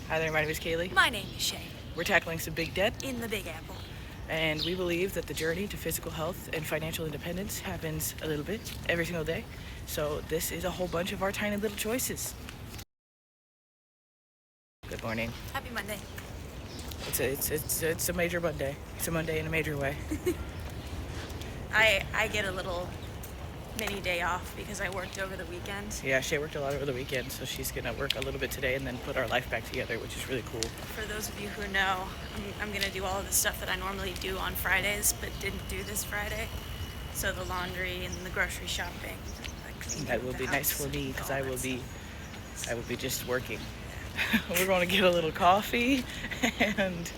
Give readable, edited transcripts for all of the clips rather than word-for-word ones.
Hi there, my name is Kaylee. My name is Shea. We're tackling some big debt, In the Big Apple. and we believe that the journey to physical health and financial independence happens a little bit every single day. So this is a whole bunch of our tiny little choices. Good morning. Happy Monday. It's a major Monday. It's a Monday in a major way. I get a little mini day off because I worked over the weekend. Yeah, Shea worked a lot over the weekend, so she's gonna work a little bit today and then put our life back together, which is really cool. For those of you who know, I'm going to do all of the stuff that I normally do on Fridays, but didn't do this Friday. So the laundry and the grocery shopping. That will be nice for me because I will be just working. We're going to get a little coffee and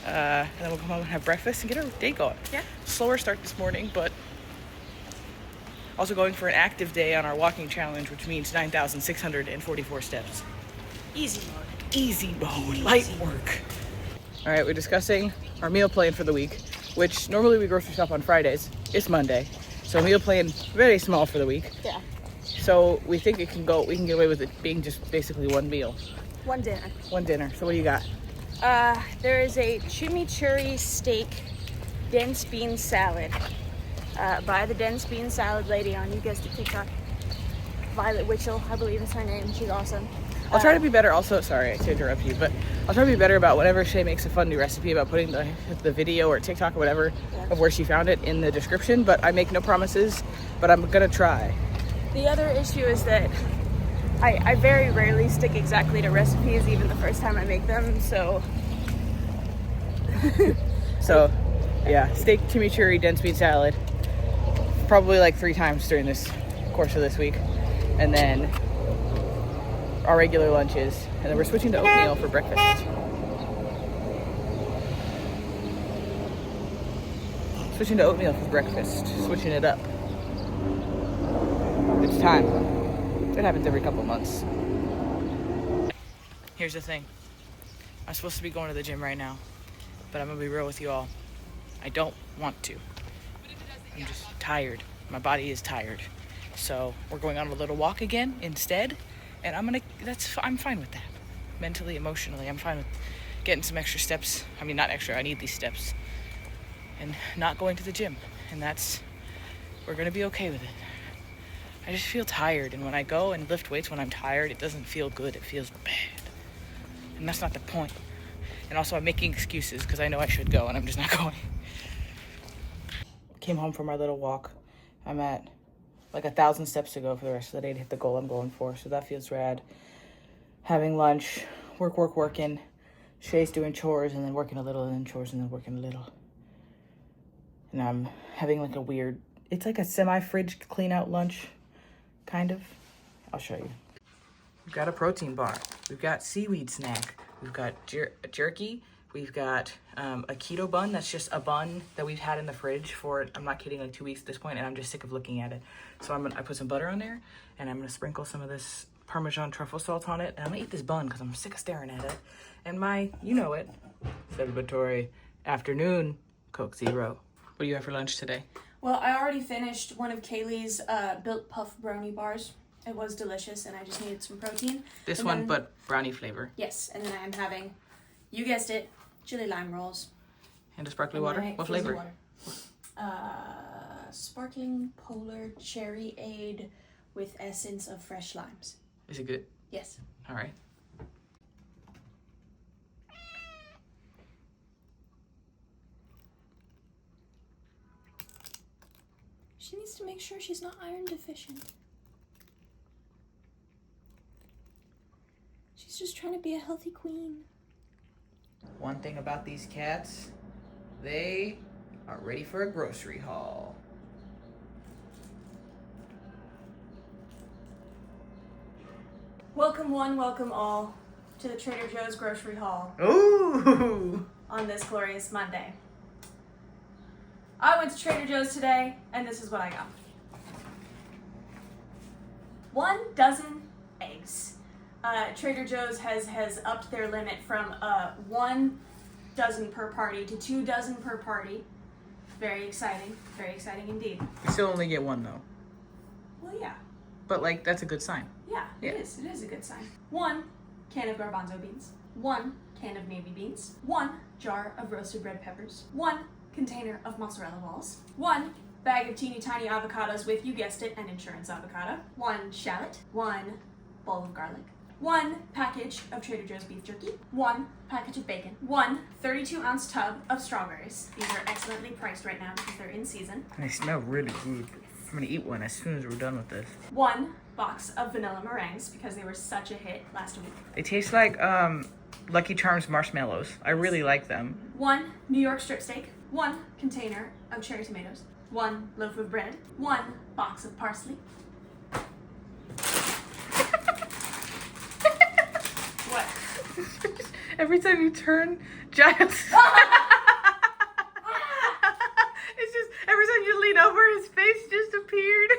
then we'll come home and have breakfast and get our day going. Yeah. Slower start this morning, but also going for an active day on our walking challenge, which means 9,644 steps. Easy mode. Easy mode, light work. All right, we're discussing our meal plan for the week, which normally we grocery shop on Fridays. It's Monday, so meal plan very small for the week. Yeah. So we think we can get away with it being just basically one meal, One dinner. one dinner. So what do you got? There is a chimichurri steak dense bean salad by the dense bean salad lady on, you guessed it, TikTok. Violet Witchell, I believe is her name. She's awesome. I'll try to be better also, sorry to interrupt you, but I'll try to be better about whenever Shea makes a fun new recipe about putting the video or TikTok or whatever of where she found it in the description, but I make no promises, but I'm gonna try. The other issue is that I very rarely stick exactly to recipes, even the first time I make them, so... So, yeah, steak, chimichurri, dense bean salad, probably like 3 times during this course of this week, and then our regular lunches, and then we're switching to oatmeal for breakfast. Switching to oatmeal for breakfast, switching it up. It's time. It happens every couple months. Here's the thing. I'm supposed to be going to the gym right now, but I'm gonna be real with you all. I don't want to. I'm just tired. My body is tired. So we're going on a little walk again instead, and I'm fine with that. Mentally, emotionally, I'm fine with getting some extra steps. I mean, not extra, I need these steps. And not going to the gym. And we're gonna be okay with it. I just feel tired, and when I go and lift weights when I'm tired, it doesn't feel good, it feels bad. And that's not the point. And also I'm making excuses because I know I should go and I'm just not going. Came home from our little walk. I'm at like 1,000 steps to go for the rest of the day to hit the goal I'm going for, so that feels rad. Having lunch, working. Shea's doing chores and then working a little, and then chores and then working a little. And I'm having like it's like a semi-fridge clean out lunch, kind of. I'll show you. We've got a protein bar. We've got seaweed snack. We've got jerky. We've got a keto bun. That's just a bun that we've had in the fridge for, I'm not kidding, like 2 weeks at this point, and I'm just sick of looking at it. So I put some butter on there, and I'm gonna sprinkle some of this Parmesan truffle salt on it, and I'm gonna eat this bun because I'm sick of staring at it. And my, you know it, celebratory afternoon Coke Zero. What do you have for lunch today? Well, I already finished one of Kaylee's Built Puff brownie bars. It was delicious, and I just needed some protein. This one, but brownie flavor. Yes, and then I am having, you guessed it, chili lime rolls. And a sparkling water? What flavor? Sparkling polar cherry aid with essence of fresh limes. Is it good? Yes. All right. She needs to make sure she's not iron deficient. She's just trying to be a healthy queen. One thing about these cats, they are ready for a grocery haul. Welcome one, welcome all to the Trader Joe's grocery haul. Ooh! On this glorious Monday. I went to Trader Joe's today, and this is what I got. 1 dozen eggs. Trader Joe's has upped their limit from 1 dozen per party to 2 dozen per party. Very exciting indeed. You still only get 1 though. Well, yeah. But like, that's a good sign. Yeah, it is a good sign. 1, can of garbanzo beans, 1 can of navy beans, 1 jar of roasted red peppers, 1 container of mozzarella balls, 1 bag of teeny tiny avocados with, you guessed it, an insurance avocado, 1 shallot, 1 bowl of garlic, 1 package of Trader Joe's beef jerky, 1 package of bacon, 1 32-ounce tub of strawberries. These are excellently priced right now because they're in season. They smell really good. I'm gonna eat one as soon as we're done with this. 1 box of vanilla meringues because they were such a hit last week. They taste like Lucky Charms marshmallows. I really like them. 1 New York strip steak, 1 container of cherry tomatoes, 1 loaf of bread, 1 box of parsley. What? Every time you turn, Giles. It's just every time you lean over, his face just appeared.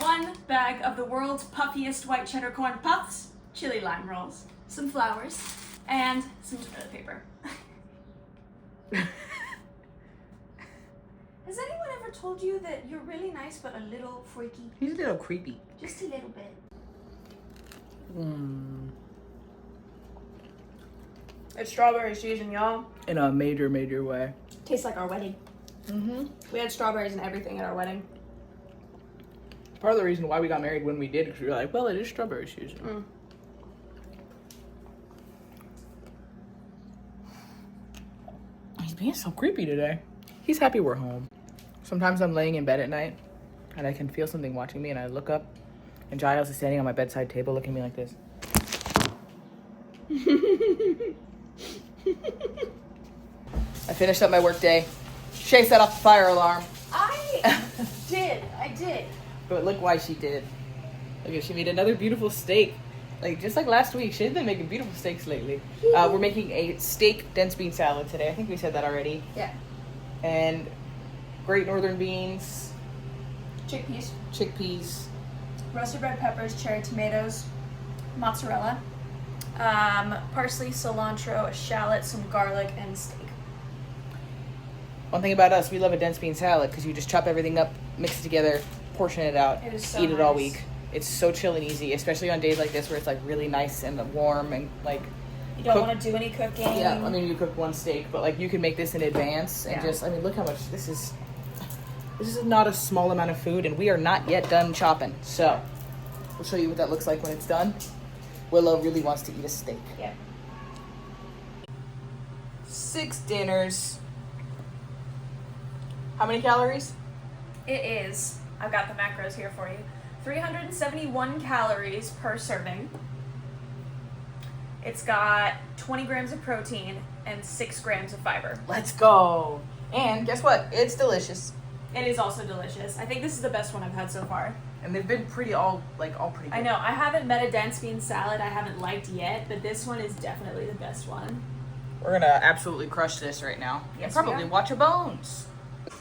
1 bag of the world's puffiest white cheddar corn puffs, chili lime rolls, some flowers, and some toilet paper. Has anyone ever told you that you're really nice but a little freaky? He's a little creepy. Just a little bit. It's strawberry season, y'all. In a major, major way. Tastes like our wedding. We had strawberries and everything at our wedding. Part of the reason why we got married when we did, because we were like, well, it is strawberry season. He's being so creepy today. He's happy we're home. Sometimes I'm laying in bed at night and I can feel something watching me and I look up and Giles is standing on my bedside table looking at me like this. I finished up my work day. Shea set off the fire alarm. I did. But look why she did. Look, she made another beautiful steak. Like, just like last week, she's been making beautiful steaks lately. We're making a steak dense bean salad today. I think we said that already. Yeah. And great northern beans. Chickpeas. Roasted red peppers, cherry tomatoes, mozzarella, parsley, cilantro, a shallot, some garlic, and steak. One thing about us, we love a dense bean salad because you just chop everything up, mix it together, portion it out, It is so eat it all nice. week. It's so chill and easy, especially on days like this where it's like really nice and warm and like. You don't want to do any cooking. Yeah, I mean you cook one steak, but like you can make this in advance and Yeah. just, I mean, look how much this is. This is not a small amount of food, and we are not yet done chopping. So we'll show you what that looks like when it's done. Willow really wants to eat a steak. Yeah. 6 dinners. How many calories? It is, I've got the macros here for you, 371 calories per serving. It's got 20 grams of protein and 6 grams of fiber. Let's go. And guess what? It's delicious. It is also delicious. I think this is the best one I've had so far. And they've been all pretty good. I know, I haven't met a dense bean salad I haven't liked yet, but this one is definitely the best one. We're gonna absolutely crush this right now. Yes, and probably we are. watch our bones.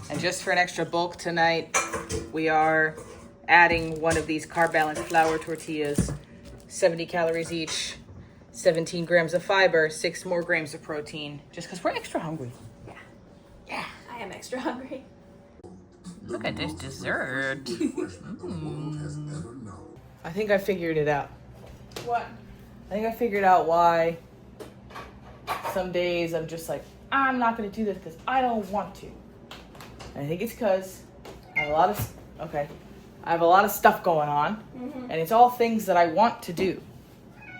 And just for an extra bulk tonight, we are adding one of these carb balanced flour tortillas, 70 calories each, 17 grams of fiber, 6 more grams of protein, just because we're extra hungry. Yeah. I am extra hungry. Look at this dessert. I think I figured it out. What? I think I figured out why some days I'm just like, I'm not going to do this because I don't want to. And I think it's because I have a lot of stuff going on, and it's all things that I want to do.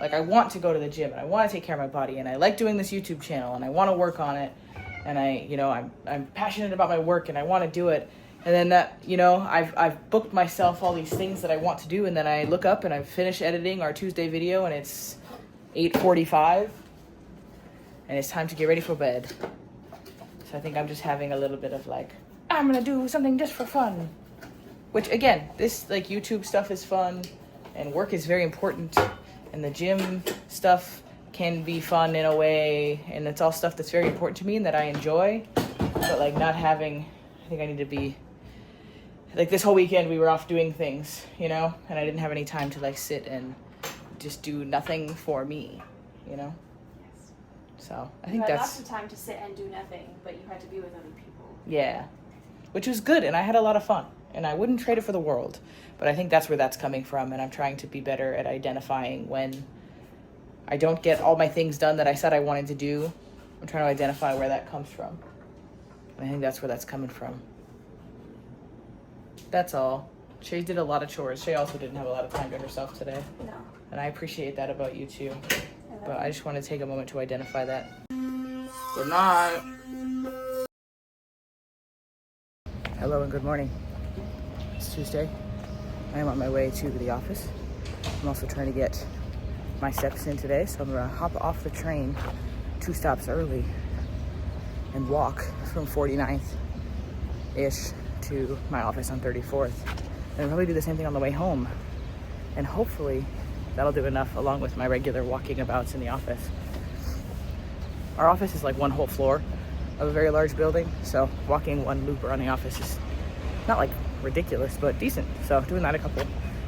Like, I want to go to the gym, and I want to take care of my body, and I like doing this YouTube channel, and I want to work on it, and I'm passionate about my work, and I want to do it. And then I've booked myself all these things that I want to do, and then I look up and I've finished editing our Tuesday video, and it's 8:45, and it's time to get ready for bed. So I think I'm just having a little bit of like, I'm gonna do something just for fun. Which again, this like YouTube stuff is fun, and work is very important, and the gym stuff can be fun in a way, and it's all stuff that's very important to me and that I enjoy. But like not having, I think I need to be. Like this whole weekend we were off doing things, and I didn't have any time to like sit and just do nothing for me, Yes. So I You think had that's, lots of time to sit and do nothing, but you had to be with other people. yeah, which was good, and I had a lot of fun. and I wouldn't trade it for the world. But I think that's where that's coming from, and I'm trying to be better at identifying when I don't get all my things done that I said I wanted to do. I'm trying to identify where that comes from. And I think that's where that's coming from. That's all. Shea did a lot of chores. Shea also didn't have a lot of time to herself today. No. And I appreciate that about you too. But I just want to take a moment to identify that. Good night. Hello and good morning. It's Tuesday. I am on my way to the office. I'm also trying to get my steps in today, so I'm gonna hop off the train 2 stops early and walk from 49th-ish to my office on 34th. And I'll probably do the same thing on the way home. And hopefully that'll do enough along with my regular walking abouts in the office. Our office is like one whole floor of a very large building, so walking one loop around the office is not like ridiculous, but decent. So doing that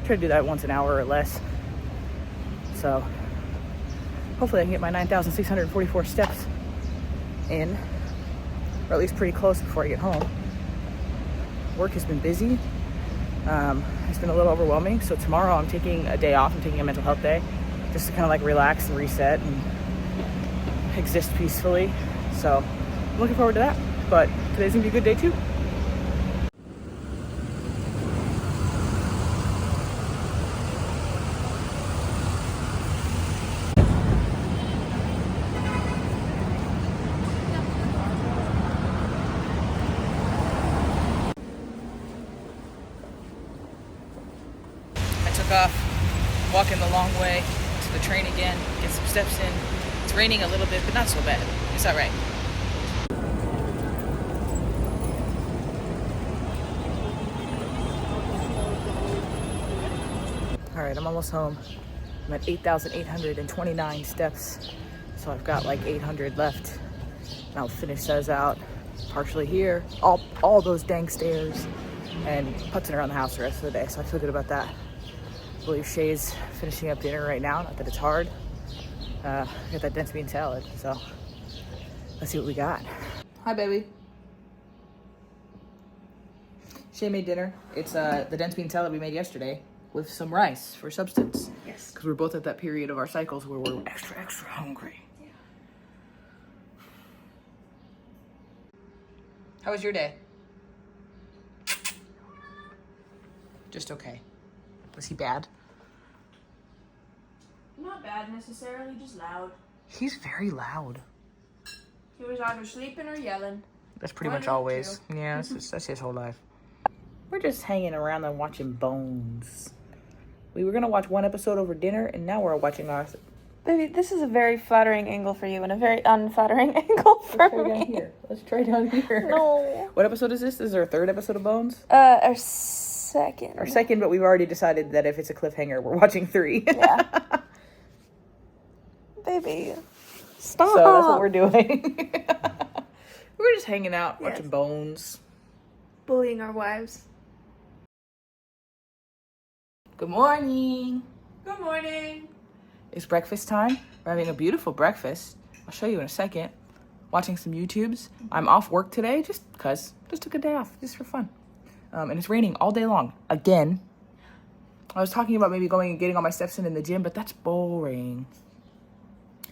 try to do that once an hour or less. So hopefully I can get my 9,644 steps in, or at least pretty close before I get home. Work has been busy. It's been a little overwhelming. So tomorrow I'm taking a day off. I'm taking a mental health day just to kind of like relax and reset and exist peacefully. So I'm looking forward to that. But today's gonna be a good day too. Off, walking the long way to the train again, get some steps in. It's raining a little bit, but not so bad. It's all right. All right, I'm almost home. I'm at 8,829 steps, so I've got like 800 left. And I'll finish those out partially here, all those dang stairs, and putzing around the house the rest of the day. So I feel good about that. I believe Shea's finishing up dinner right now. Not that it's hard. I got that dense bean salad, so let's see what we got. Hi, baby. Shea made dinner. It's the dense bean salad we made yesterday with some rice for substance. Yes. Because we're both at that period of our cycles where we're extra hungry. Yeah. How was your day? Just okay. Was he bad? Not bad necessarily, just loud. He's very loud. He was either sleeping or yelling. That's pretty much always. Yeah, that's his whole life. We're just hanging around and watching Bones. We were gonna watch one episode over dinner, and now we're watching ours. Baby, this is a very flattering angle for you and a very unflattering angle for me. Let's try down here. No. What episode is this? This is our 3rd episode of Bones? Our second. Our second, but we've already decided that if it's a cliffhanger, we're watching 3. Yeah. Baby, stop. So that's what we're doing. We're just hanging out, watching Bones. Bullying our wives. Good morning. Good morning. It's breakfast time. We're having a beautiful breakfast. I'll show you in a second. Watching some YouTubes. I'm off work today just because. Just took a day off, just for fun. And it's raining all day long. Again. I was talking about maybe going and getting all my steps in the gym, but that's boring.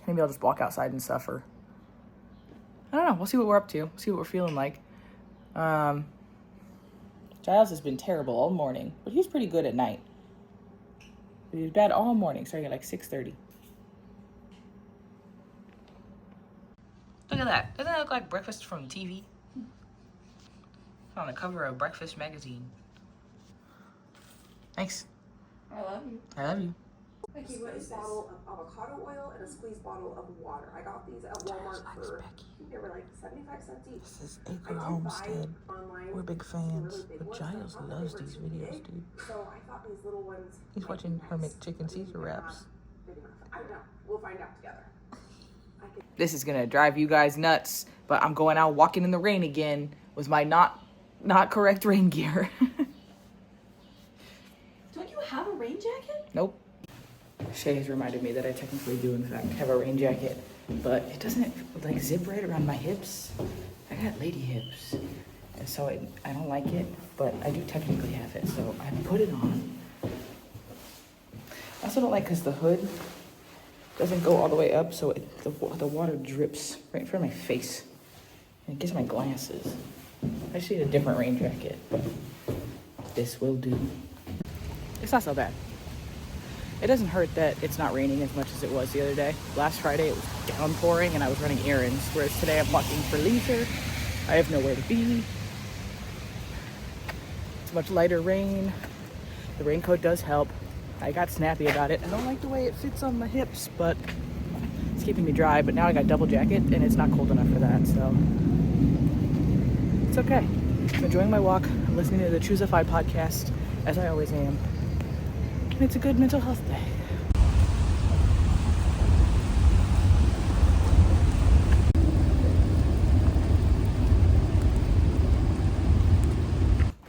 Maybe I'll just walk outside and stuff, or I don't know. We'll see what we're up to. See what we're feeling like. Giles has been terrible all morning, but he's pretty good at night. But he's bad all morning, starting at like 6:30. Look at that. Doesn't that look like breakfast from TV? On the cover of Breakfast magazine. Thanks. I love you. I love you. A squeeze bottle of avocado oil and a squeeze bottle of water. I got these at Walmart for, they were like 75 cents each. This is Acre Homestead. We're big fans. But Giles loves these videos, dude. So I thought these little ones. He's watching her make chicken Caesar wraps. I don't know. We'll find out together. This is gonna drive you guys nuts, but I'm going out walking in the rain again with my not correct rain gear. Don't you have a rain jacket? Nope. Shea has reminded me that I technically do, in fact, have a rain jacket, but it doesn't like zip right around my hips. I got lady hips, And so I don't like it, but I do technically have it. So I put it on. I also don't like because the hood doesn't go all the way up, so the water drips right in front of my face. And it gets my glasses. I just need a different rain jacket, but this will do. It's not so bad. It doesn't hurt that it's not raining as much as it was the other day. Last Friday it was downpouring and I was running errands, whereas today I'm walking for leisure. I have nowhere to be. It's much lighter rain. The raincoat does help. I got snappy about it. I don't like the way it fits on my hips, but it's keeping me dry. But now I got double jacket and it's not cold enough for that, so it's okay. I'm enjoying my walk. I'm listening to the Choosified podcast, as I always am. And it's a good mental health day.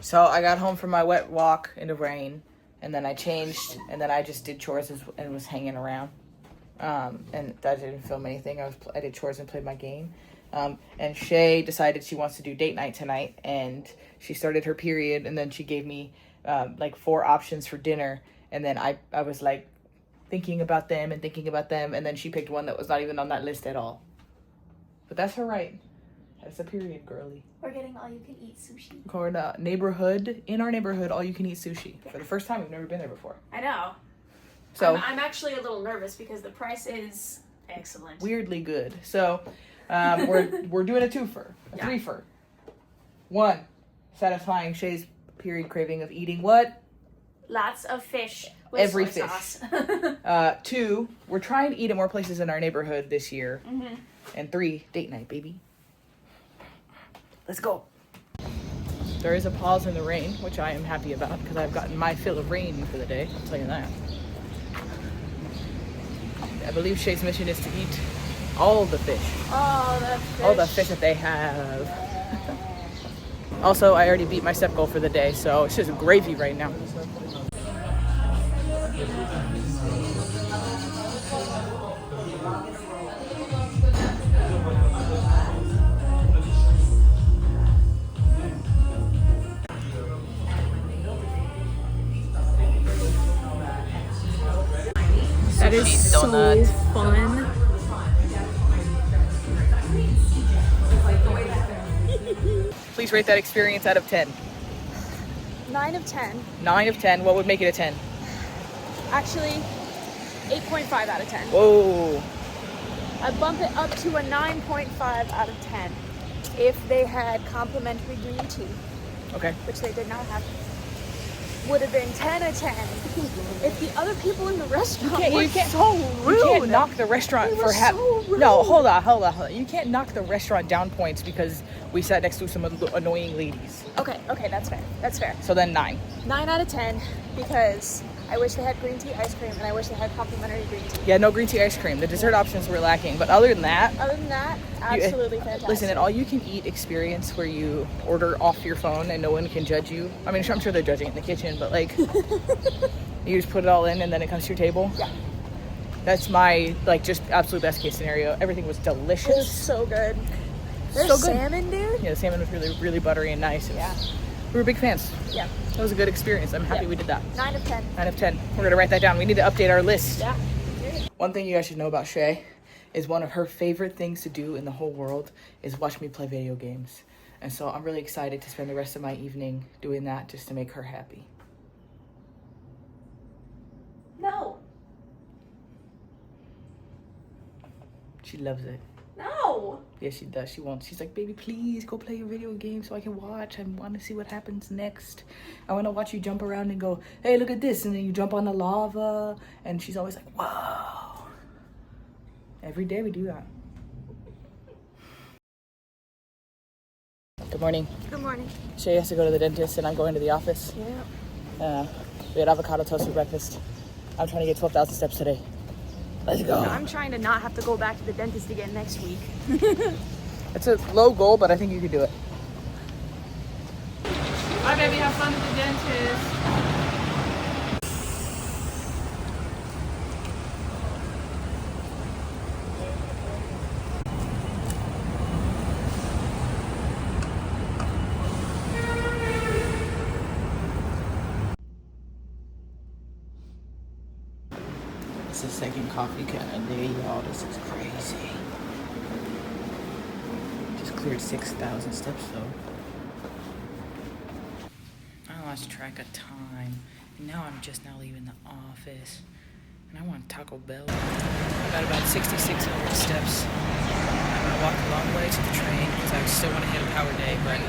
So I got home from my wet walk in the rain, and then I changed, and then I just did chores and was hanging around. And I didn't film anything. I did chores and played my game. And Shea decided she wants to do date night tonight, and she started her period, and then she gave me like 4 options for dinner, and then I was like thinking about them, and then she picked one that was not even on that list at all. But that's her right. That's a period, girly. We're getting all-you-can-eat sushi. Or the neighborhood, in our neighborhood, all-you-can-eat sushi. Yeah. For the first time, we've never been there before. I know. So I'm actually a little nervous because the price is excellent. Weirdly good. So we're doing a twofer, a threefer. 1, satisfying Shea's period craving of eating what? Lots of fish with Every soy fish. sauce. 2, we're trying to eat at more places in our neighborhood this year. Mm-hmm. And 3, date night, baby. Let's go. There is a pause in the rain, which I am happy about because I've gotten my fill of rain for the day. I'll tell you that. I believe Shea's mission is to eat all the fish. All the fish that they have. Also, I already beat my step goal for the day, so it's just gravy right now. That is so fun. Please rate that experience out of 10. 9 of 10. 9 of 10. What would make it a 10? Actually, 8.5 out of 10. Whoa. I bump it up to a 9.5 out of 10 if they had complimentary green tea, Okay. which they did not have. Would have been 10 of 10 if the other people in the restaurant were so rude. You can't knock the restaurant They for were so rude. No, hold on. You can't knock the restaurant down points because we sat next to some annoying ladies. Okay, that's fair. So then 9. 9 out of 10 because I wish they had green tea ice cream and I wish they had complimentary green tea. Yeah, no green tea ice cream. The dessert options were lacking, but other than that, Absolutely fantastic. Listen, an all-you-can-eat experience where you order off your phone and no one can judge you. I mean, I'm sure they're judging in the kitchen, but like, you just put it all in and then it comes to your table. Yeah. That's my, like, just absolute best case scenario. Everything was delicious. It was so good. There's So good. salmon, dude. Yeah, the salmon was really, really buttery and nice. Yeah. We were big fans. Yeah. That was a good experience. I'm happy we did that. 9 of 10. 9 of 10. We're going to write that down. We need to update our list. Yeah. One thing you guys should know about Shea is one of her favorite things to do in the whole world is watch me play video games. And so I'm really excited to spend the rest of my evening doing that just to make her happy. No. She loves it. No. Yeah, she does. She wants. She's like, baby, please go play your video game so I can watch. I want to see what happens next. I want to watch you jump around and go, hey, look at this. And then you jump on the lava. And she's always like, whoa. Every day we do that. Good morning. Good morning. Shea has to go to the dentist and I'm going to the office. Yeah. We had avocado toast for breakfast. I'm trying to get 12,000 steps today. Let's go. I'm trying to not have to go back to the dentist again next week. It's a low goal, but I think you can do it. Bye, baby. Have fun at the dentist. It's the second coffee kind of day, y'all. This is crazy. Just cleared 6,000 steps though. I lost track of time. And now I'm just now leaving the office. And I want Taco Bell. I got about 6,600 steps. I'm gonna walk a long way to the train because I still want to hit a power day, but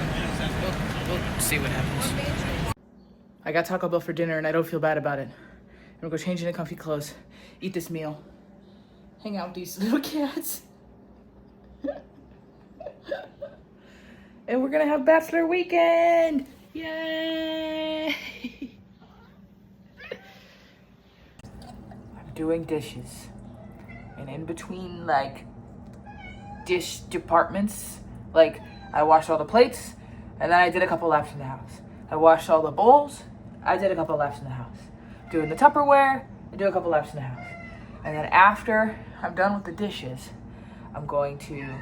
we'll see what happens. I got Taco Bell for dinner and I don't feel bad about it. I'm gonna go change into comfy clothes, eat this meal, hang out with these little cats. And we're gonna have Bachelor Weekend! Yay! I'm doing dishes. And in between, like, dish departments, like, I washed all the plates, and then I did a couple laps in the house. I washed all the bowls, I did a couple laps in the house. Doing the Tupperware, I do a couple laps in the house. And then after I'm done with the dishes, I'm going to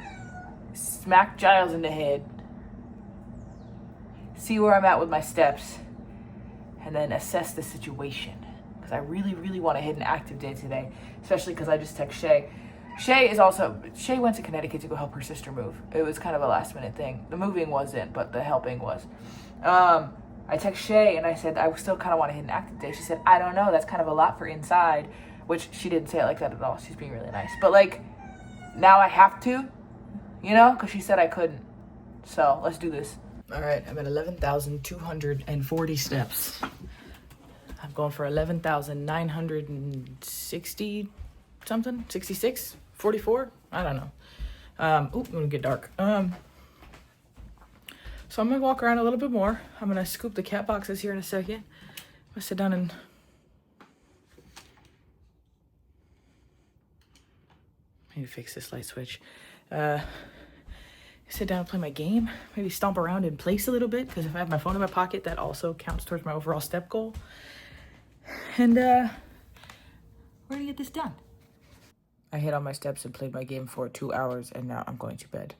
smack Giles in the head, see where I'm at with my steps, and then assess the situation. Because I really, really want to hit an active day today, especially because I just text Shea. Shea went to Connecticut to go help her sister move. It was kind of a last minute thing. The moving wasn't, but the helping was. I text Shea and I said, I still kind of want to hit an active day. She said, I don't know, that's kind of a lot for inside, which she didn't say it like that at all. She's being really nice. But like, now I have to, you know, because she said I couldn't. So let's do this. All right, I'm at 11,240 steps. I'm going for 11,960 something, 66, 44. I don't know. Ooh, it's gonna get dark. So I'm gonna walk around a little bit more. I'm gonna scoop the cat boxes here in a second. I'm gonna sit down and maybe fix this light switch. Sit down and play my game. Maybe stomp around in place a little bit, because if I have my phone in my pocket, that also counts towards my overall step goal. And we're gonna get this done. I hit all my steps and played my game for 2 hours, and now I'm going to bed.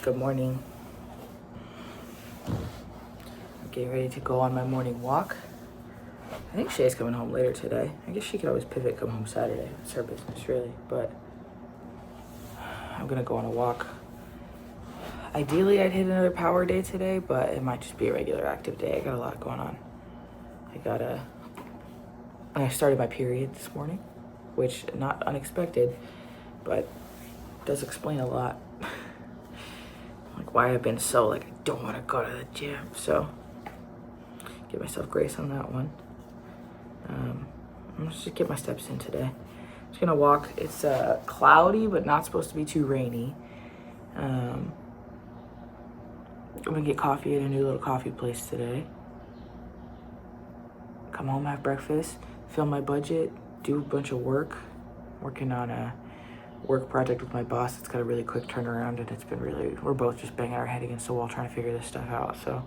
Good morning. I'm getting ready to go on my morning walk. I think Shea's coming home later today. I guess she could always pivot, come home Saturday. It's her business, really. But I'm gonna go on a walk. Ideally, I'd hit another power day today, but it might just be a regular active day. I got a lot going on. I started my period this morning, which not unexpected, but does explain a lot. Like why I've been so like, I don't want to go to the gym. So give myself grace on that one. I'm just get my steps in today. Just gonna walk. It's cloudy, but not supposed to be too rainy. I'm gonna get coffee at a new little coffee place today. Come home, have breakfast, fill my budget, do a bunch of work. Working on a work project with my boss. It's got a really quick turnaround, and it's been really, we're both just banging our head against the wall trying to figure this stuff out. So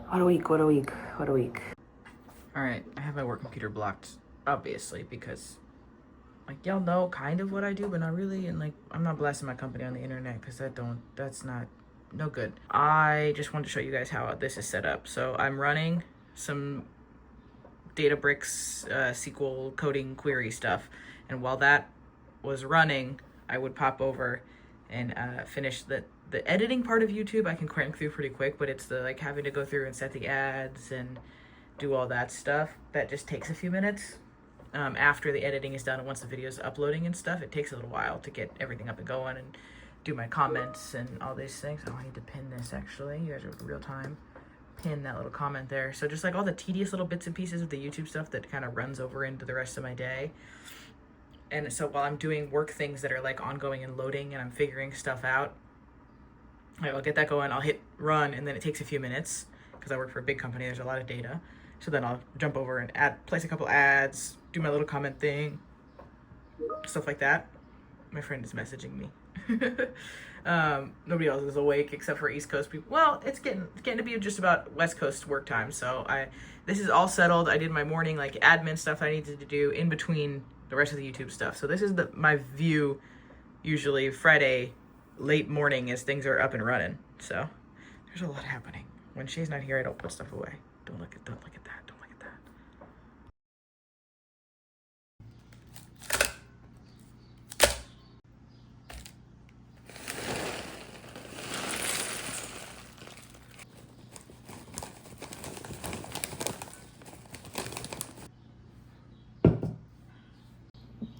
what a week. All right, I have my work computer blocked, obviously, because like y'all know kind of what I do, but not really. And like, I'm not blasting my company on the internet because that's not no good. I just wanted to show you guys how this is set up. So I'm running some Databricks SQL coding query stuff, and while that was running, I would pop over and finish the editing part of YouTube. I can crank through pretty quick, but it's the like having to go through and set the ads and do all that stuff that just takes a few minutes. After the editing is done and once the video is uploading and stuff, it takes a little while to get everything up and going and do my comments and all these things. Oh, I need to pin this actually. You guys are real time. Pin that little comment there. So just like all the tedious little bits and pieces of the YouTube stuff that kind of runs over into the rest of my day. And so while I'm doing work things that are like ongoing and loading and I'm figuring stuff out, I'll get that going. I'll hit run, and then it takes a few minutes because I work for a big company. There's a lot of data. So then I'll jump over and place a couple ads, do my little comment thing, stuff like that. My friend is messaging me. Nobody else is awake except for East Coast people. Well, it's getting to be just about West Coast work time. So this is all settled. I did my morning like admin stuff I needed to do in between the rest of the YouTube stuff. So this is my view usually Friday late morning as things are up and running. So there's a lot happening. When she's not here, I don't put stuff away. Don't look at that. Don't look at that.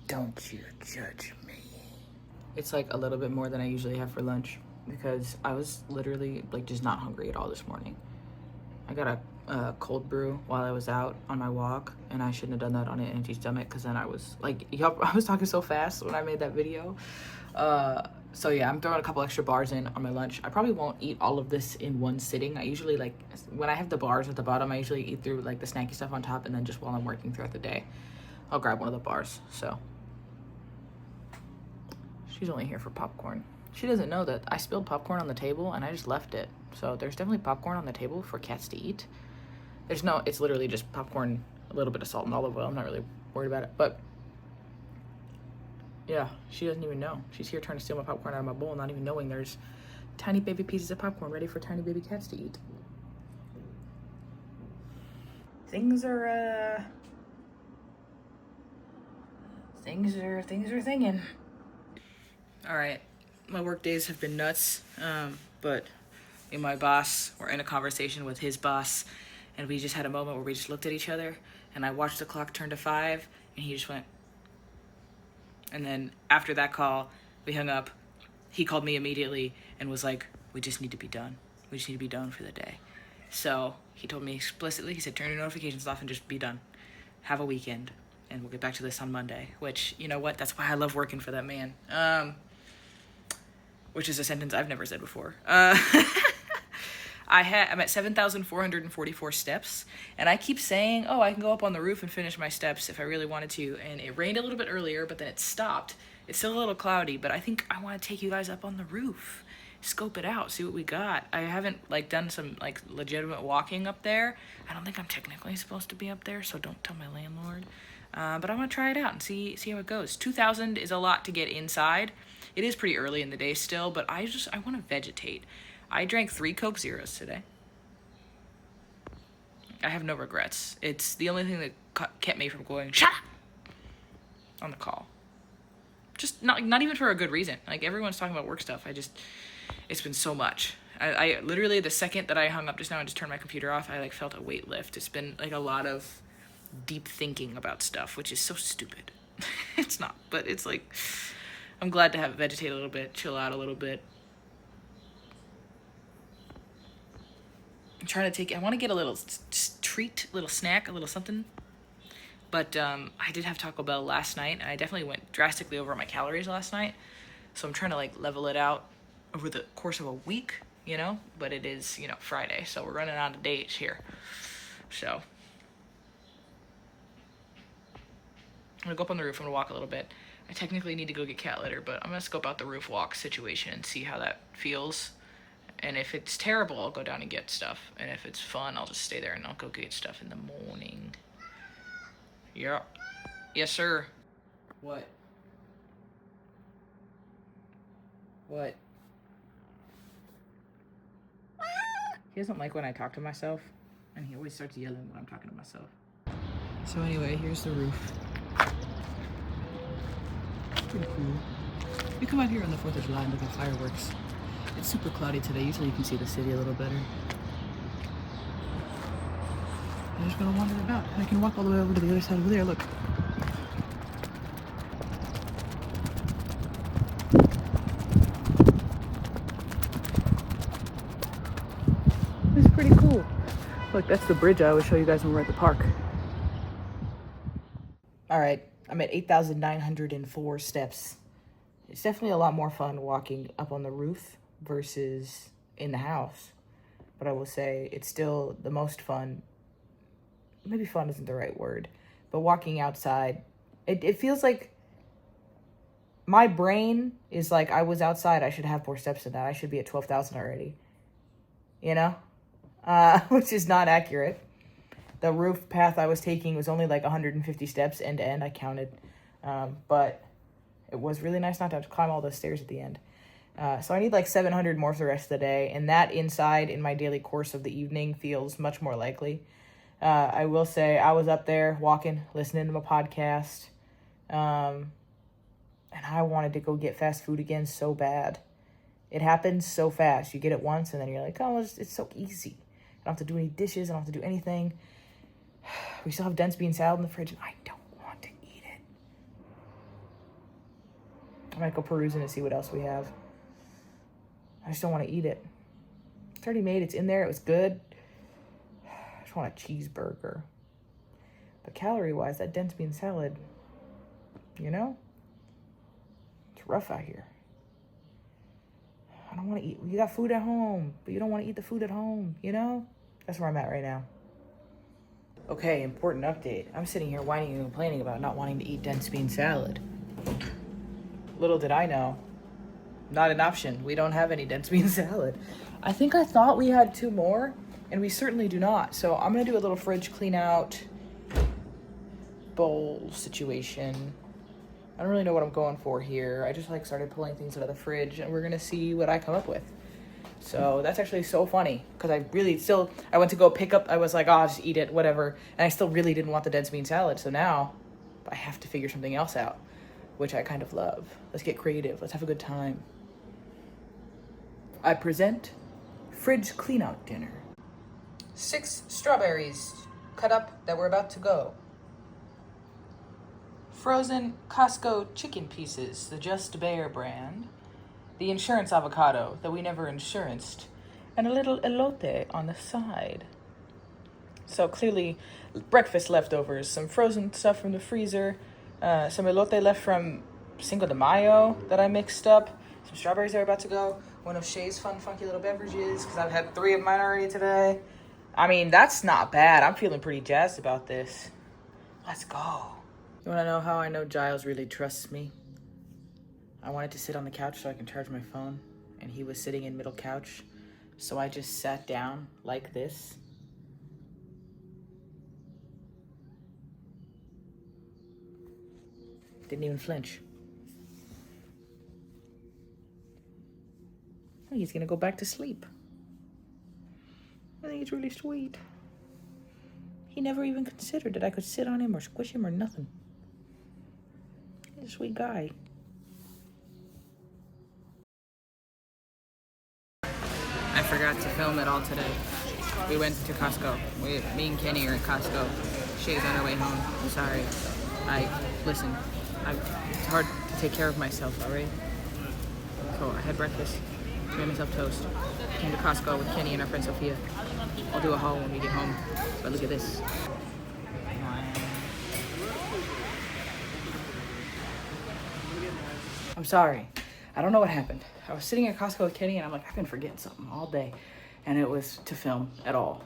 Don't you judge me. It's like a little bit more than I usually have for lunch because I was literally like just not hungry at all this morning. I got a cold brew while I was out on my walk, and I shouldn't have done that on an empty stomach because then I was like, I was talking so fast when I made that video. So yeah, I'm throwing a couple extra bars in on my lunch. I probably won't eat all of this in one sitting. I usually like, when I have the bars at the bottom, I usually eat through like the snacky stuff on top, and then just while I'm working throughout the day, I'll grab one of the bars. So she's only here for popcorn. She doesn't know that I spilled popcorn on the table and I just left it. So there's definitely popcorn on the table for cats to eat. It's literally just popcorn, a little bit of salt and olive oil. I'm not really worried about it. But yeah, she doesn't even know. She's here trying to steal my popcorn out of my bowl, not even knowing there's tiny baby pieces of popcorn ready for tiny baby cats to eat. Things are thinging. All right, my work days have been nuts, but me and my boss were in a conversation with his boss, and we just had a moment where we just looked at each other, and I watched the clock turn to 5, and he just went. And then after that call, we hung up. He called me immediately and was like, we just need to be done. We just need to be done for the day. So he told me explicitly, he said, turn your notifications off and just be done. Have a weekend, and we'll get back to this on Monday, which, you know what? That's why I love working for that man. Which is a sentence I've never said before. I'm at 7,444 steps, and I keep saying, oh, I can go up on the roof and finish my steps if I really wanted to, and it rained a little bit earlier, but then it stopped. It's still a little cloudy, but I think I want to take you guys up on the roof, scope it out, see what we got. I haven't done some legitimate walking up there. I don't think I'm technically supposed to be up there, so don't tell my landlord. But I want to try it out and see how it goes. 2,000 is a lot to get inside. It is pretty early in the day still, but I want to vegetate. I drank 3 Coke Zeros today. I have no regrets. It's the only thing that kept me from going, shut up, on the call. Just not even for a good reason. Everyone's talking about work stuff. It's been so much. I literally, the second that I hung up just now and just turned my computer off, I felt a weight lift. It's been a lot of deep thinking about stuff, which is so stupid. It's not, but it's I'm glad to have vegetate a little bit, chill out a little bit. I'm trying to I want to get a little treat, little snack, a little something. But I did have Taco Bell last night, and I definitely went drastically over my calories last night. So I'm trying to level it out over the course of a week, but it is, Friday. So we're running out of days here. So I'm gonna go up on the roof. I'm gonna walk a little bit. I technically need to go get cat litter, but I'm gonna scope out the roof walk situation and see how that feels. And if it's terrible, I'll go down and get stuff. And if it's fun, I'll just stay there and I'll go get stuff in the morning. Yeah. Yes, sir. What? What? He doesn't like when I talk to myself, and he always starts yelling when I'm talking to myself. So anyway, here's the roof. Pretty cool. We come out here on the 4th of July and look at fireworks. It's super cloudy today. Usually you can see the city a little better. I'm just gonna wander about. I can walk all the way over to the other side over there. Look. It's pretty cool. Look, that's the bridge I always show you guys when we're at the park. All right, I'm at 8,904 steps. It's definitely a lot more fun walking up on the roof versus in the house. But I will say it's still the most fun. Maybe fun isn't the right word, but walking outside, it feels like my brain is I was outside. I should have more steps than that. I should be at 12,000 already, which is not accurate. The roof path I was taking was only 150 steps end to end. I counted, but it was really nice not to have to climb all those stairs at the end. So I need like 700 more for the rest of the day. And that inside in my daily course of the evening feels much more likely. I will say I was up there walking, listening to my podcast. And I wanted to go get fast food again so bad. It happens so fast. You get it once and then you're like, oh, it's so easy. I don't have to do any dishes. I don't have to do anything. We still have dense bean salad in the fridge and I don't want to eat it. I might go perusing and see what else we have. I just don't want to eat it. It's already made. It's in there. It was good. I just want a cheeseburger. But calorie-wise, that dense bean salad, you know? It's rough out here. I don't want to eat. You got food at home, but you don't want to eat the food at home, you know? That's where I'm at right now. Okay, important update. I'm sitting here whining and complaining about not wanting to eat dense bean salad. Little did I know, not an option. We don't have any dense bean salad. I think I thought we had 2 more, and we certainly do not. So I'm gonna do a little fridge clean out bowl situation. I don't really know what I'm going for here. I just like started pulling things out of the fridge and we're gonna see what I come up with. So that's actually so funny because I went to go pick up, I was like, oh, I'll just eat it, whatever. And I still really didn't want the dense bean salad. So now I have to figure something else out, which I kind of love. Let's get creative. Let's have a good time. I present fridge clean out dinner. 6 strawberries cut up that we're about to go. Frozen Costco chicken pieces, the Just Bare brand. The insurance avocado that we never insuranced. And a little elote on the side. So clearly breakfast leftovers. Some frozen stuff from the freezer. Some elote left from Cinco de Mayo that I mixed up. Some strawberries that are about to go. One of Shea's fun, funky little beverages because I've had 3 of mine already today. I mean, that's not bad. I'm feeling pretty jazzed about this. Let's go. You want to know how I know Giles really trusts me? I wanted to sit on the couch so I can charge my phone, and he was sitting in middle couch, so I just sat down like this. Didn't even flinch. I think he's gonna go back to sleep. I think it's really sweet. He never even considered that I could sit on him or squish him or nothing. He's a sweet guy. I forgot to film it all today. We went to Costco. Me and Kenny are at Costco. Shea's on her way home. I'm sorry. Listen, it's hard to take care of myself, all right? So I had breakfast, made myself toast, came to Costco with Kenny and our friend Sophia. I'll do a haul when we get home, but look at this. I'm sorry. I don't know what happened. I was sitting at Costco with Kenny and I'm like, I've been forgetting something all day. And it was to film at all.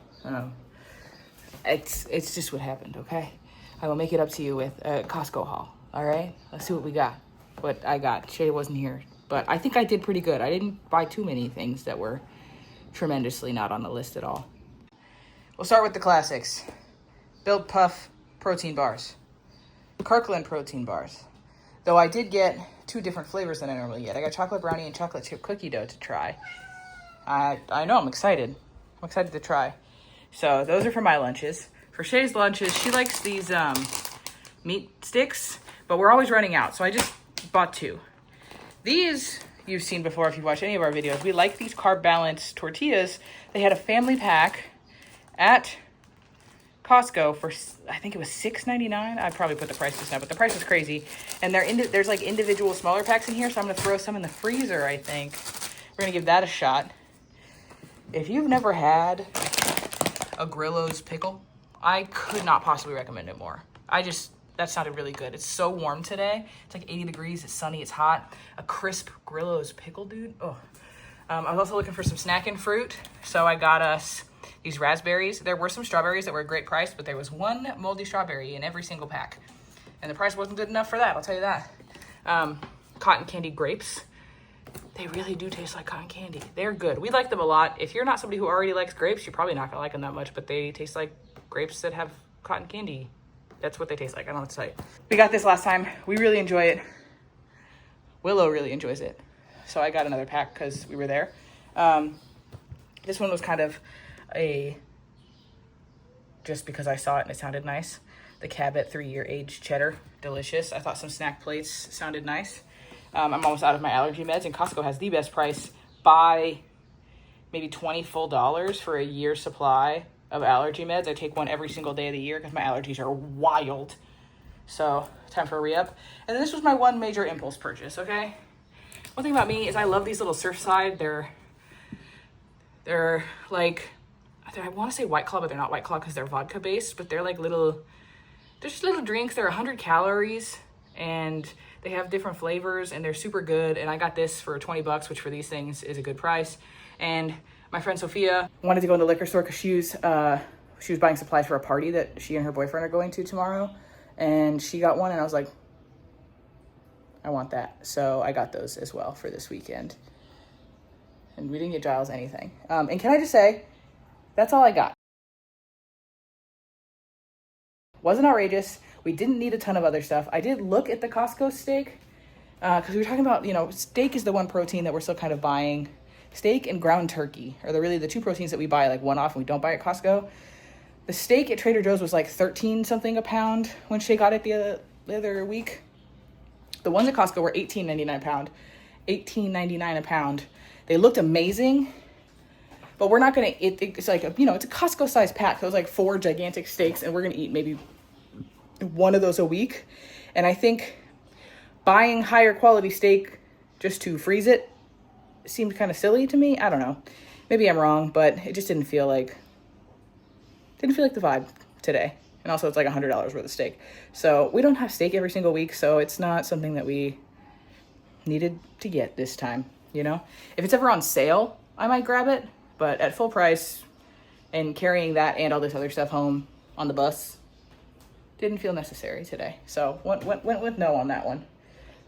It's just what happened, okay? I will make it up to you with a Costco haul, all right? Let's see what we got. What I got. Shea wasn't here, but I think I did pretty good. I didn't buy too many things that were tremendously not on the list at all. We'll start with the classics. Build Puff protein bars. Kirkland protein bars. Though I did get 2 different flavors than I normally get. I got chocolate brownie and chocolate chip cookie dough to try. I know, I'm excited. I'm excited to try. So those are for my lunches. For Shea's lunches, she likes these meat sticks, but we're always running out. So I just bought 2. These you've seen before if you've watched any of our videos. We like these carb balanced tortillas. They had a family pack at Costco for, I think it was $6.99. I probably put the price just now, but the price was crazy. And there's like individual smaller packs in here, so I'm gonna throw some in the freezer, I think. We're gonna give that a shot. If you've never had a Grillo's pickle, I could not possibly recommend it more. That sounded really good. It's so warm today. It's like 80 degrees, it's sunny, it's hot. A crisp Grillo's pickle, dude. Oh. I was also looking for some snacking fruit, so I got us these raspberries. There were some strawberries that were a great price, but there was 1 moldy strawberry in every single pack. And the price wasn't good enough for that, I'll tell you that. Cotton candy grapes. They really do taste like cotton candy. They're good. We like them a lot. If you're not somebody who already likes grapes, you're probably not gonna like them that much, but they taste like grapes that have cotton candy. That's what they taste like. I don't know what to tell you. We got this last time. We really enjoy it. Willow really enjoys it. so I got another pack because we were there. This one was kind of just because I saw it and it sounded nice. The Cabot 3-year aged cheddar, delicious. I thought some snack plates sounded nice. I'm almost out of my allergy meds, and Costco has the best price. Buy maybe $20 full for a year's supply of allergy meds. I take one every single day of the year because my allergies are wild. So time for a re-up. And then this was my one major impulse purchase, okay? One thing about me is I love these little Surfside. They're like, I want to say White Claw, but they're not White Claw because they're vodka based, but they're like they're just little drinks. They're 100 calories and they have different flavors and they're super good. And I got this for $20, which for these things is a good price. And my friend Sophia wanted to go in the liquor store because she was buying supplies for a party that she and her boyfriend are going to tomorrow. And she got one and I was like, I want that. So I got those as well for this weekend. And we didn't get Giles anything. And can I just say, that's all I got. Wasn't outrageous. We didn't need a ton of other stuff. I did look at the Costco steak because we were talking about, steak is the one protein that we're still kind of buying. Steak and ground turkey are really the two proteins that we buy like one off and we don't buy at Costco. The steak at Trader Joe's was like 13 something a pound when Shea got it the other week. The ones at Costco were $18.99 a pound. $18.99 a pound. They looked amazing, but we're not gonna. It's like it's a Costco sized pack. So it was like 4 gigantic steaks, and we're gonna eat maybe one of those a week. And I think buying higher quality steak just to freeze it seemed kind of silly to me. I don't know. Maybe I'm wrong, but it just didn't feel like the vibe today. And also it's like $100 worth of steak. So we don't have steak every single week, so it's not something that we needed to get this time, If it's ever on sale, I might grab it, but at full price and carrying that and all this other stuff home on the bus didn't feel necessary today. So went with no on that one.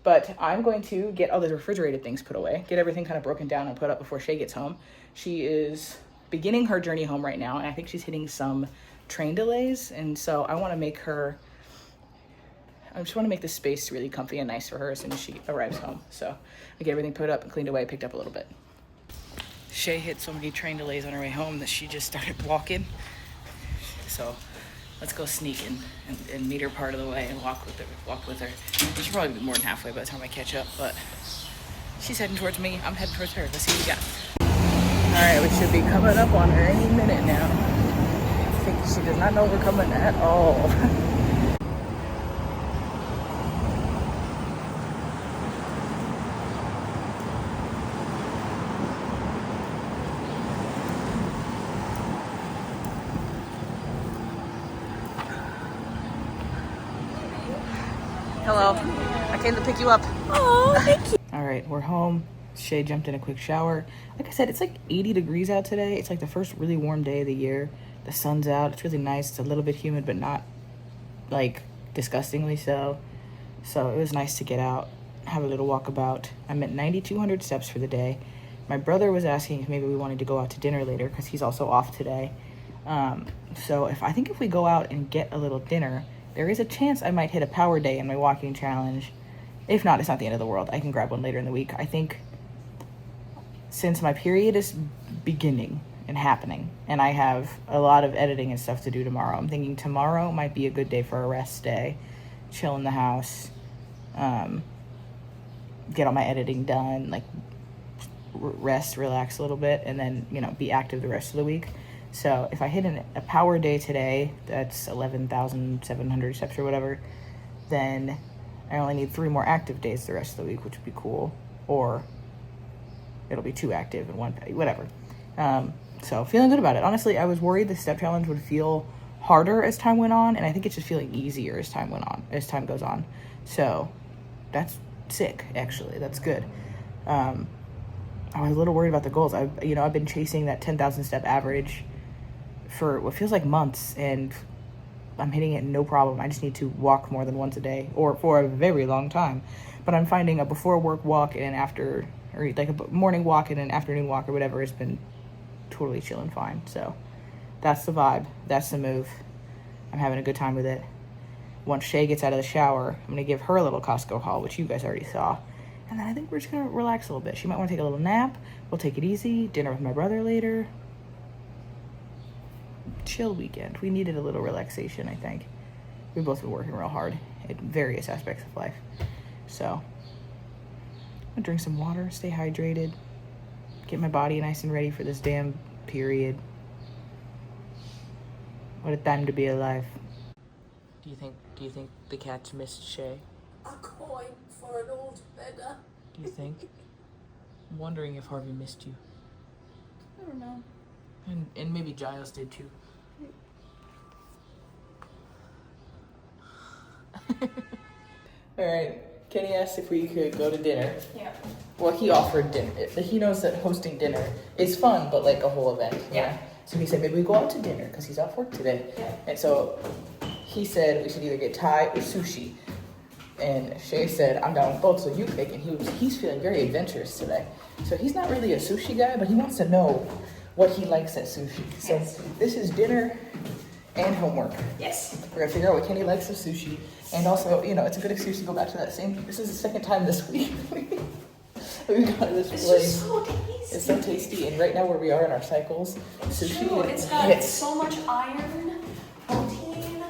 But I'm going to get all the refrigerated things put away, get everything kind of broken down and put up before Shea gets home. She is beginning her journey home right now, and I think she's hitting some train delays, and so I just want to make the space really comfy and nice for her as soon as she arrives home. So I get everything put up and cleaned away, picked up a little bit. Shea hit so many train delays on her way home that she just started walking. So let's go sneak and meet her part of the way and walk with her. She'll probably be more than halfway by the time I catch up, but she's heading towards me. I'm heading towards her. Let's see what we got. All right, we should be coming up on her any minute now. I think she does not know we're coming at all. Hello. I came to pick you up. Oh, thank you. All right, we're home. Shea jumped in a quick shower. Like I said, it's like 80 degrees out today. It's like the first really warm day of the year. The sun's out. It's really nice. It's a little bit humid, but not like disgustingly so. So it was nice to get out, have a little walkabout. I'm at 9,200 steps for the day. My brother was asking if maybe we wanted to go out to dinner later because he's also off today. So if we go out and get a little dinner, there is a chance I might hit a power day in my walking challenge. If not, it's not the end of the world. I can grab one later in the week. I think since my period is beginning and happening, and I have a lot of editing and stuff to do tomorrow, I'm thinking tomorrow might be a good day for a rest day. Chill in the house, get all my editing done, like rest, relax a little bit, and then, be active the rest of the week. So if I hit a power day today, that's 11,700 steps or whatever, then I only need 3 more active days the rest of the week, which would be cool. Or it'll be 2 active and 1, whatever. So feeling good about it. Honestly, I was worried the step challenge would feel harder as time went on, and I think it's just feeling easier as time goes on. So that's sick, actually. That's good. I was a little worried about the goals. I've been chasing that 10,000 step average for what feels like months, and I'm hitting it no problem. I just need to walk more than once a day, or for a very long time. But I'm finding a before work walk and an after, or like a morning walk and an afternoon walk or whatever has been totally chill and fine. So that's the vibe. That's the move. I'm having a good time with it. Once Shea gets out of the shower, I'm going to give her a little Costco haul, which you guys already saw. And then I think we're just gonna relax a little bit. She might want to take a little nap. We'll take it easy. Dinner with my brother later. Chill weekend. We needed a little relaxation, I think. We've both been working real hard in various aspects of life. So, I'm gonna drink some water, stay hydrated, get my body nice and ready for this damn period. What a time to be alive. Do you think the cats missed Shea? A coin for an old beggar. Do you think? I'm wondering if Harvey missed you. I don't know. And maybe Giles did too. All right. Kenny asked if we could go to dinner. Yeah. Well, he offered dinner. He knows that hosting dinner is fun, but like a whole event. Yeah. So he said maybe we go out to dinner because he's off work today. Yeah. And so he said we should either get Thai or sushi. And Shea said I'm down with both, so you pick. And he's feeling very adventurous today. So he's not really a sushi guy, but he wants to know what he likes at sushi. So Yes. This is dinner and homework. Yes. We're gonna figure out what Kenny likes of sushi, and also, it's a good excuse to go back to that same. This is the second time this week we got this It's place. just so tasty. It's so tasty, and right now where we are in our cycles, sushi. True. It's got hits, so much iron, protein,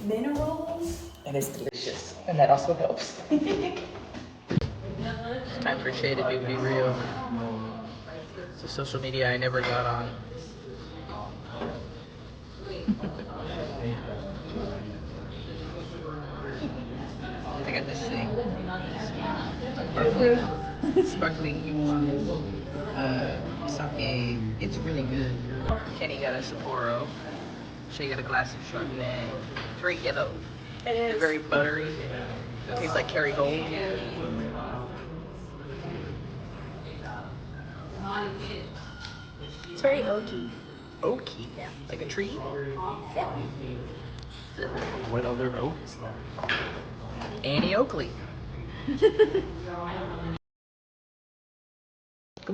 minerals. and it's delicious, and that also helps. It's time for Shea to be real. It's a social media I never got on. I got this thing. Sparkling sake. It's really good. Kenny got a Sapporo. Shea got a glass of Chardonnay. It's very yellow. It is. It's very buttery. It tastes like Kerrygold. It's very oaky. Oaky. Yeah. Like a tree? Yeah. What other oaks? Annie Oakley. Good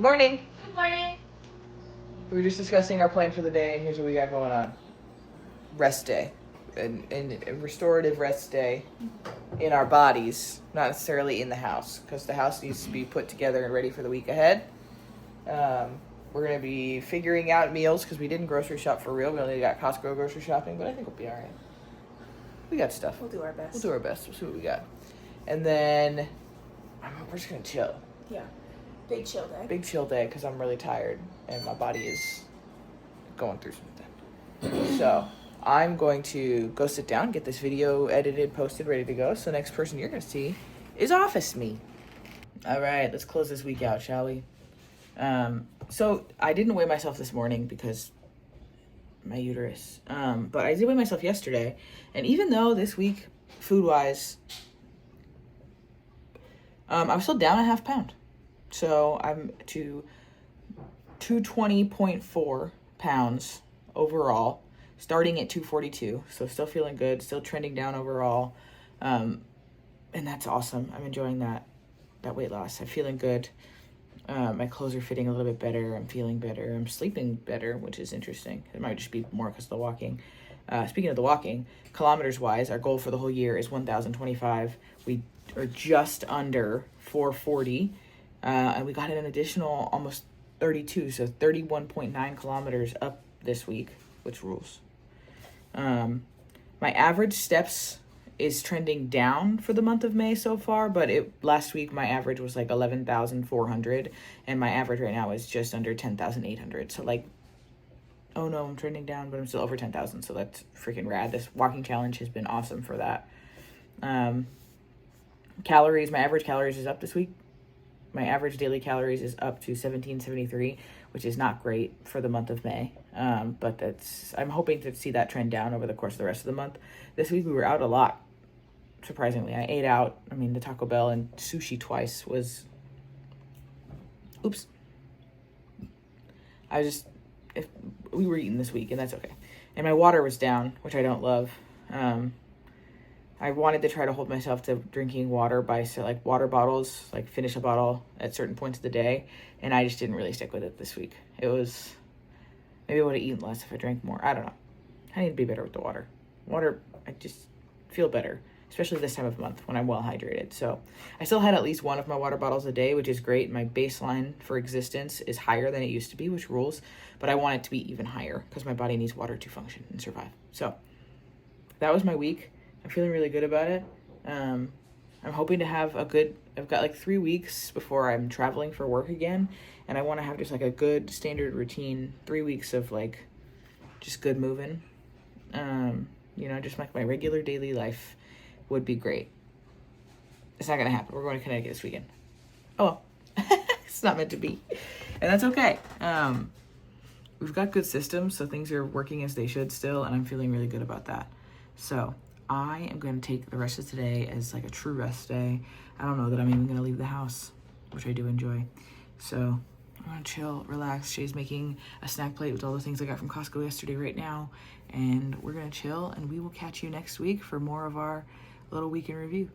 morning. Good morning. We were just discussing our plan for the day, and here's what we got going on. Rest day. And a restorative rest day in our bodies, not necessarily in the house, because the house needs to be put together and ready for the week ahead. We're going to be figuring out meals, because we didn't grocery shop for real. We only got Costco grocery shopping, but I think we'll be all right. We got stuff. We'll do our best. We'll do our best. We'll see what we got. And then we're just going to chill. Yeah. Big chill day. Big chill day, because I'm really tired, and my body is going through something. So I'm going to go sit down, get this video edited, posted, ready to go. So the next person you're going to see is Office Me. All right, let's close this week out, shall we? So I didn't weigh myself this morning because my uterus. But I did weigh myself yesterday. And even though this week, food-wise, I was still down a half pound. So I'm to 220.4 pounds overall, starting at 242. So still feeling good, still trending down overall. And that's awesome. I'm enjoying that weight loss. I'm feeling good. My clothes are fitting a little bit better. I'm feeling better. I'm sleeping better, which is interesting. It might just be more because of the walking. Speaking of the walking, kilometers-wise, our goal for the whole year is 1,025. We are just under 440. And we got an additional almost 32, so 31.9 kilometers up this week, which rules. My average steps is trending down for the month of May so far, but last week my average was like 11,400, and my average right now is just under 10,800. So like, oh no, I'm trending down, but I'm still over 10,000, so that's freaking rad. This walking challenge has been awesome for that. Calories, my average calories is up this week. My average daily calories is up to 1773, which is not great for the month of May. But I'm hoping to see that trend down over the course of the rest of the month. This week we were out a lot, surprisingly. I ate out. I mean, the Taco Bell and sushi twice was... Oops. We were eating this week, and that's okay. And my water was down, which I don't love. I wanted to try to hold myself to drinking water by water bottles, like finish a bottle at certain points of the day, and I just didn't really stick with it this week. Maybe I would have eaten less if I drank more. I don't know. I need to be better with the water. I just feel better. especially this time of month when I'm well hydrated. So I still had at least one of my water bottles a day, which is great. My baseline for existence is higher than it used to be, which rules, but I want it to be even higher because my body needs water to function and survive. So that was my week. I'm feeling really good about it. I'm hoping to have I've got like 3 weeks before I'm traveling for work again. And I want to have just like a good standard routine, 3 weeks of like just good moving. Just like my regular daily life would be great. It's not going to happen. We're going to Connecticut this weekend. Oh, it's not meant to be. And that's okay. We've got good systems, so things are working as they should still, and I'm feeling really good about that. So I am going to take the rest of today as like a true rest day. I don't know that I'm even going to leave the house, which I do enjoy. So I'm going to chill, relax. Shea's making a snack plate with all the things I got from Costco yesterday right now. And we're going to chill, and we will catch you next week for more of our little week in review.